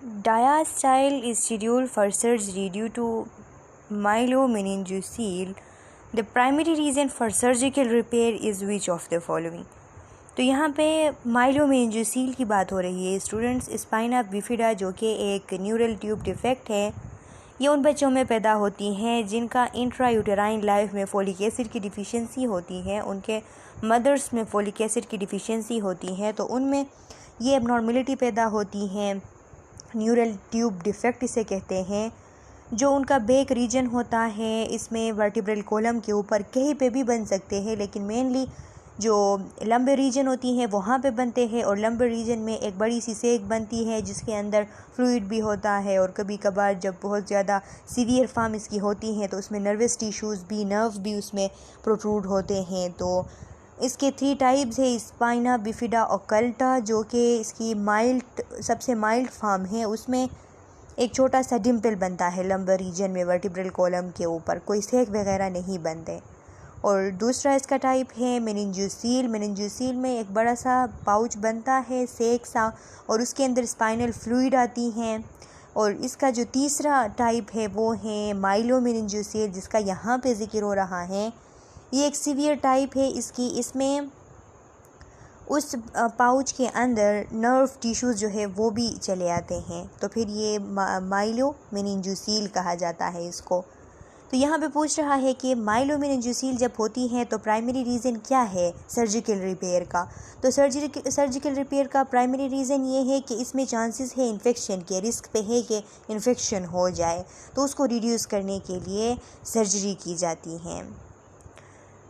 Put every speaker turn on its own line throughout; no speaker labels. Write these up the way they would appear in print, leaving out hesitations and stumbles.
Daya's child is scheduled for surgery due to myelomeningocele. The primary reason for surgical repair is which of the following? तो यहाँ पे myelomeningocele की बात हो रही है स्टूडेंट्स। स्पाइना बिफिडा जो कि एक न्यूरल ट्यूब डिफेक्ट है, ये उन बच्चों में पैदा होती हैं जिनका इंट्रायूटेराइन लाइफ में फोलिक एसिड की डिफिशिएंसी होती है, उनके मदर्स में फोलिक एसिड की डिफिशिएंसी होती है, तो उनमें ये एबनॉर्मेलिटी पैदा होती हैं। न्यूरल ट्यूब डिफेक्ट इसे कहते हैं। जो उनका बेक रीजन होता है, इसमें वर्टिब्रल कॉलम के ऊपर कहीं पे भी बन सकते हैं, लेकिन मेनली जो लंबे रीजन होती हैं वहाँ पे बनते हैं। और लंबे रीजन में एक बड़ी सी सेक बनती है जिसके अंदर फ्लूइड भी होता है, और कभी कभार जब बहुत ज़्यादा सीवियर फॉर्म इसकी होती हैं तो उसमें नर्वस टिश्यूज़ भी, नर्व भी उसमें प्रोट्रूड होते हैं। तो इसके 3 टाइप्स है, स्पाइना बिफिडा ओकल्टा, जो कि इसकी सबसे माइल्ड फॉर्म है। उसमें एक छोटा सा डिम्पल बनता है लंबर रीजन में वर्टिब्रल कॉलम के ऊपर, कोई सेक वगैरह नहीं बनते। और दूसरा इसका टाइप है मेनिंजोसील। मेनिंजोसील में एक बड़ा सा पाउच बनता है सेक सा, और उसके अंदर स्पाइनल फ्लूइड आती हैं। और इसका जो तीसरा टाइप है वो है माइलोमेनिंजोसील, जिसका यहाँ पे जिक्र हो रहा है। ये एक सीवियर टाइप है इसकी। इसमें उस पाउच के अंदर नर्व टिश्यूज़ जो है वो भी चले आते हैं, तो फिर ये माइलोमेनिंजोसील कहा जाता है इसको। तो यहाँ पे पूछ रहा है कि माइलोमेनिंजोसील जब होती है तो प्राइमरी रीज़न क्या है सर्जिकल रिपेयर का? तो सर्जिकल रिपेयर का प्राइमरी रीज़न ये है कि इसमें चांसेस है इन्फेक्शन के, रिस्क पे है कि इन्फेक्शन हो जाए, तो उसको रिड्यूस करने के लिए सर्जरी की जाती है।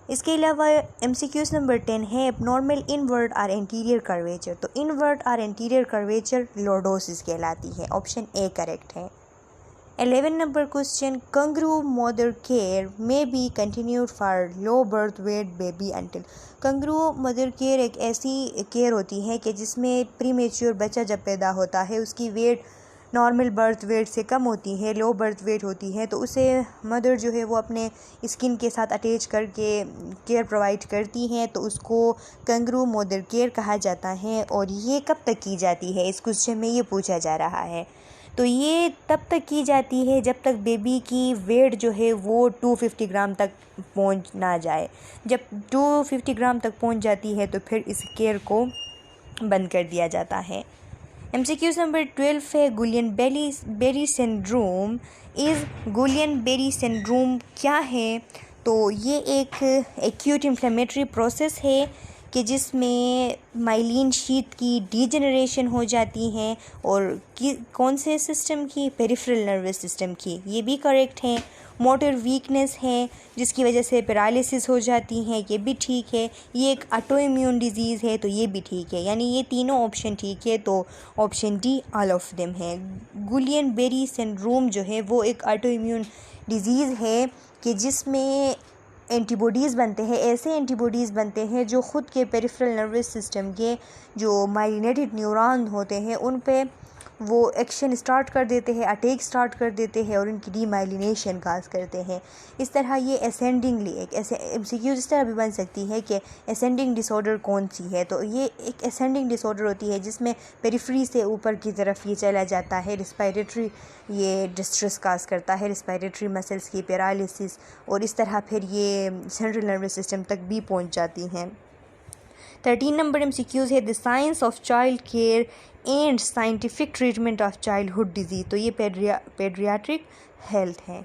इसके अलावा MCQs नंबर 10 है एबनॉर्मल इनवर्ट और एंटीरियर कर्वेचर। तो इनवर्ट और एंटीरियर कर्वेचर लॉर्डोसिस कहलाती है। ऑप्शन ए करेक्ट है। 11 number question, kangaroo mother care में be continued for low birth weight baby until. Kangaroo mother care एक ऐसी केयर होती है कि जिसमें प्रीमेच्योर बच्चा जब पैदा होता है उसकी वेट नॉर्मल बर्थ वेट से कम होती है, लो बर्थ वेट होती है, तो उसे मदर जो है वो अपने स्किन के साथ अटैच करके केयर प्रोवाइड करती हैं, तो उसको कंगरू मदर केयर कहा जाता है। और ये कब तक की जाती है, इस क्वेश्चन में ये पूछा जा रहा है। तो ये तब तक की जाती है जब तक बेबी की वेट जो है वो 250 ग्राम तक पहुंच ना जाए। जब 250 ग्राम तक पहुंच जाती है तो फिर इस केयर को बंद कर दिया जाता है। MCQ नंबर 12 है गुलियन बेरी सिंड्रोम। गुलियन बेरी सिंड्रोम क्या है? तो ये एक एक्यूट इन्फ्लेमेटरी प्रोसेस है कि जिसमें माइलिन शीट की डीजेनरेशन हो जाती है, और कौन से सिस्टम की? पेरिफेरल नर्वस सिस्टम की। ये भी करेक्ट है। मोटर वीकनेस है जिसकी वजह से पैरालिसिस हो जाती है, ये भी ठीक है। ये एक ऑटो इम्यून डिजीज़ है, तो ये भी ठीक है। यानी ये तीनों ऑप्शन ठीक है, तो option D all of them है। गुलियन बेरी सिंड्रोम जो है वो एक ऑटो इम्यून डिजीज़ है कि जिसमें एंटीबॉडीज़ बनते हैं, ऐसे एंटीबॉडीज़ बनते हैं जो ख़ुद के पेरिफेरल नर्वस सिस्टम के जो माइलिनेटेड न्यूरॉन होते हैं उन पे वो एक्शन स्टार्ट कर देते हैं, अटैक स्टार्ट कर देते हैं, और उनकी डीमाइलिनेशन काज करते हैं। इस तरह ये असेंडिंगली एक ऐसे MCQ इस तरह भी बन सकती है कि असेंडिंग डिसऑर्डर कौन सी है? तो ये एक असेंडिंग डिसऑर्डर होती है जिसमें पेरिफेरी से ऊपर की तरफ ये चला जाता है, रिस्पायरेटरी ये डिस्ट्रेस काज करता है, रिस्पायरेटरी मसल्स की पैरालिसिस, और इस तरह फिर ये सेंट्रल नर्वस सिस्टम तक भी पहुंच जाती हैं। 13 नंबर MCQs है the science of child care and scientific treatment of childhood disease. तो ये पेडियाट्रिक हेल्थ है।